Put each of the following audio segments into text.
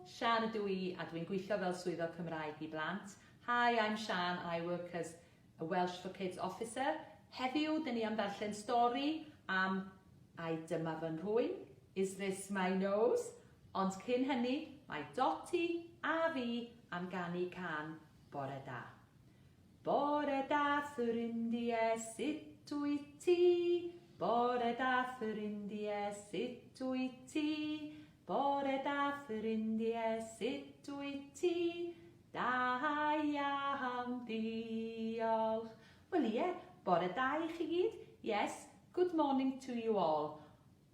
Sian ydw I a dwi'n gweithio fel swyddog Cymraeg I blant. Hi, I'm Sian, I work as a Welsh for Kids officer. Heddiw, dyn ni am darllen stori am Ai dyma fy nhrwyn, Is this my nose? Ond cyn hynny, mae Dotty a fi am ganu can Bore Da. Bore da ffrindie, sut wyt ti? Bore da ffrindie, sut wyt ti? Bore da ffrindie, sut wyt ti? Da iawn, diolch. Wel ie, bore da I chi gyd? Yes, good morning to you all.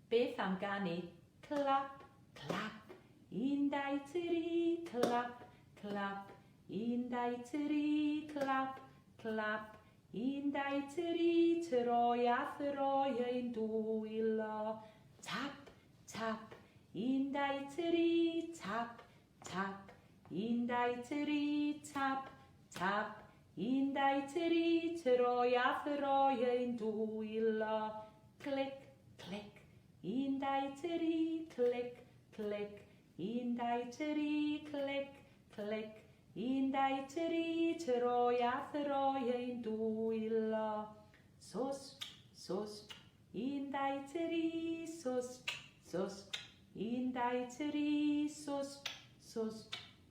Beth am ganu? Clap, clap, un, dau, tri, clap, clap, un, dau, tri, clap, clap, un, dau, tri, troi a throi ein dwylo. Tap, tap, un, dau, tri, tap, tap, un, dau, tri, tap, tap, un, dau, tri, troi a throi ein dwylo. Clic, clic. Un, dau, tri, clic, clic. Un, dau, tri, clic, clic. Un, dau, tri, troi a throi ein dwylo. Sos, sos. Un, dau, tri, sos, sos. Un, dau, tri, sos, sos.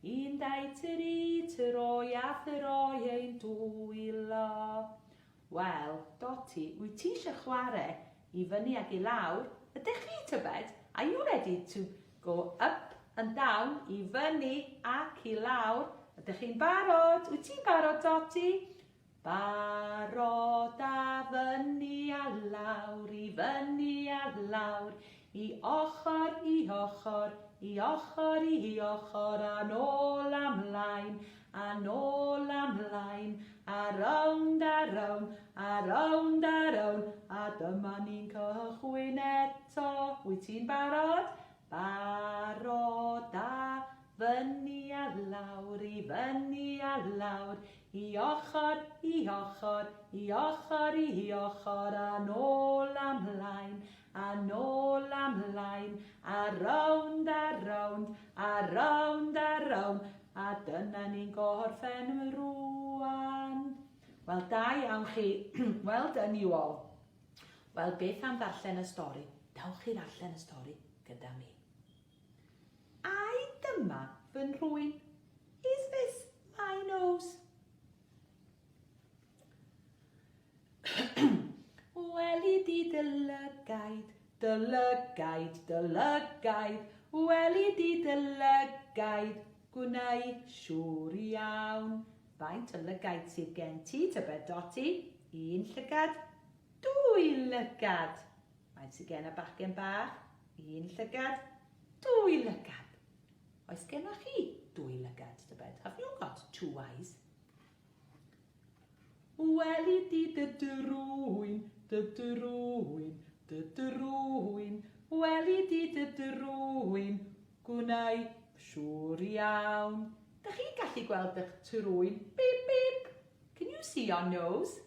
Un, dau, tri, troi a throi ein dwylo. Wel, Dotty, wyt ti eisiau chwarae I fyny ag I lawr? Ydych chi tybed? Are you ready to go up and down, I fyny ac I lawr? Ydych chi'n barod? Wyt ti'n barod, Dotty? Barod a fyny a lawr, I fyny a lawr, I ochr, I ochr, I ochr, I ochr, a nôl a mlaen, a nôl a mlaen, a round a round, a round a round, a dyma ni'n cychwyn eto. Wyt ti'n barod? Barod a fyny a lawr, I fyny a lawr, I ochr, I ochr, I ochr, I ochr, a nôl a mlaen, a nôl a mlaen, a round a round, a round a round, a dyna ni'n gorffen rŵan. Wel, da iawn chi. Well done you all. Wel, beth am ddarllen y stori? Dawch chi ddarllen y stori gyda mi. Ai dyma fy nhrwyn? Is this my nose? Weli di dylygaid, dylygaid, dylygaid. Weli di dylygaid, gwneud siŵr iawn. Faint o lygaid sydd gen ti, tybed, Dotty? 1 llygad, 2 lygad. Faint sydd gen y bachgen bach? 1 llygad, 2 lygad. Oes gennych chi 2 lygad, tybed? Have you got 2 eyes? Weli di dy drwyn, dy drwyn, dy drwyn. Weli di dy drwyn, gwneud siŵr iawn. Dych chi'n gallu gweld eich trwyn? Beep, beep. Can you see your nose?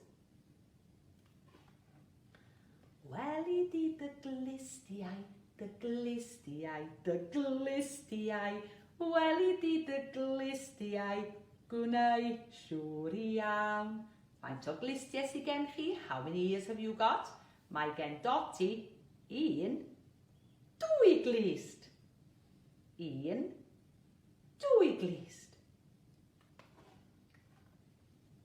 Weli di dy glistiau, dy glistiau, dy glistiau. Weli di dy glistiau, gwneud siŵr iawn. Faint o glistiau sydd gen chi? How many ears have you got? Mae gen Dotty 1, 2 glist. 1, 2 glist.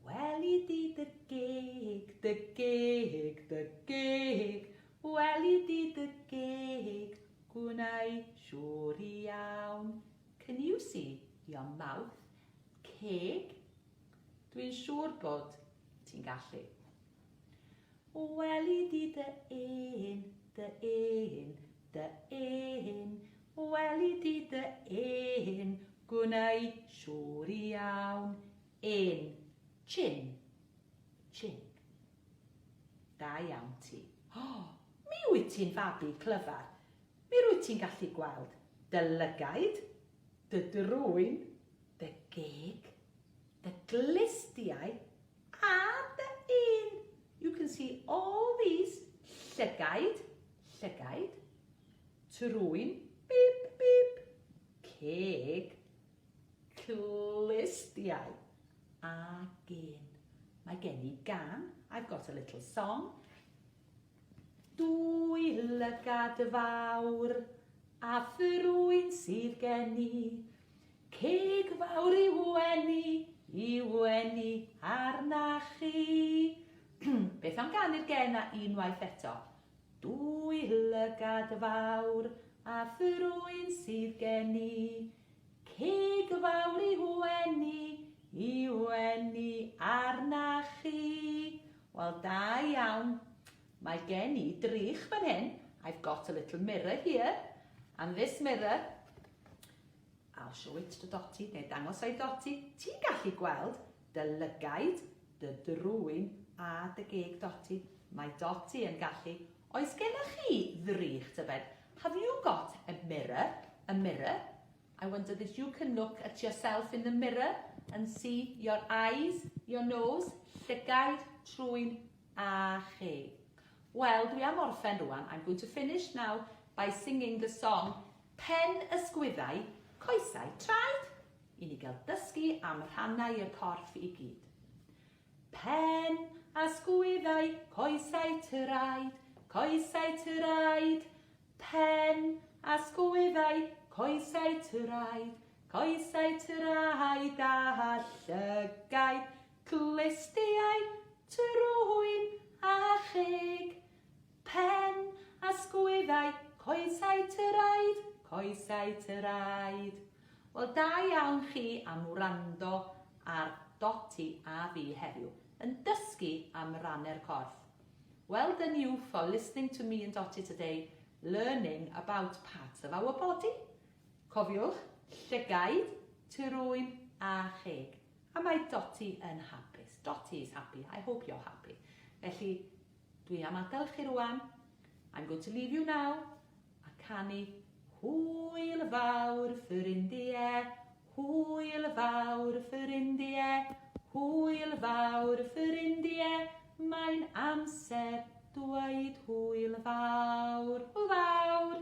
Weli di dy geg, dy geg, dy geg. Weli di dy geg, gwneud siŵr iawn. Can you see your mouth? Ceg. Dwi'n siŵr bod ti'n gallu. Weli di dy un, dy un, dy un. Weli di dy un, gwneud siŵr iawn. 1, chin, chin. Da iawn ti. Oh, mi wyt ti'n fabi clyfar. Mi wyt ti'n gallu gweld dy lygaid, dy drwyn, dy geg, dy glistiau, a dy un. You can see all these llygaid, llygaid, trwyn, beep, beep, ceg, clistiau a gên. Mae gen I gan. I've got a little song. Dwy lygad fawr a ffrwyn sydd gen I, ceg fawr I wenu arnach chi. Beth am ganu'r gen a unwaith eto? Dwy lygad fawr a ffrwyn sydd gen I, ceg fawr I wenu arnach chi. Wel, da iawn. Mae gen I drych fan hyn. I've got a little mirror here. And this mirror, I'll show it to Dotty, neu dangos ai Dotty. Ti'n gallu gweld dy lygaid, dy drwyn a dy geg Dotty. Mae Dotty yn gallu. Oes gennych chi ddrych tybed? Have you got a mirror? A mirror? I wonder if you can look at yourself in the mirror and see your eyes, your nose, llygaid, trwyn a cheg. Well, dwi am orffen rwan. I'm going to finish now by singing the song Pen ysgwyddau, coesau traed. I ni gael dysgu am rhannau i'r corff I gyd. Pen ysgwyddau, coesau traed, coesau traed. Pen ysgwyddau, coesau traed, coesau traed a llygaid, clistiau, trwyn a cheg. Pen ysgwyddau, coesau traed, coesau traed. Wel, da iawn chi am wrando ar Dotty a fi heddiw yn dysgu am rannu'r corff. Well done you for listening to me and Dotty today, learning about parts of our body. Cofiwch, llygaid, trwyn a cheg. A mae Dotty yn hapus. Dotty is happy. I hope you're happy. Felly, dwi am adael chi rwan. I'm going to leave you now. A canu hwyl fawr ffyrindie, hwyl fawr ffyrindie, hwyl fawr ffyrindie. Mae'n amser dweud hwyl fawr. Hwyl fawr!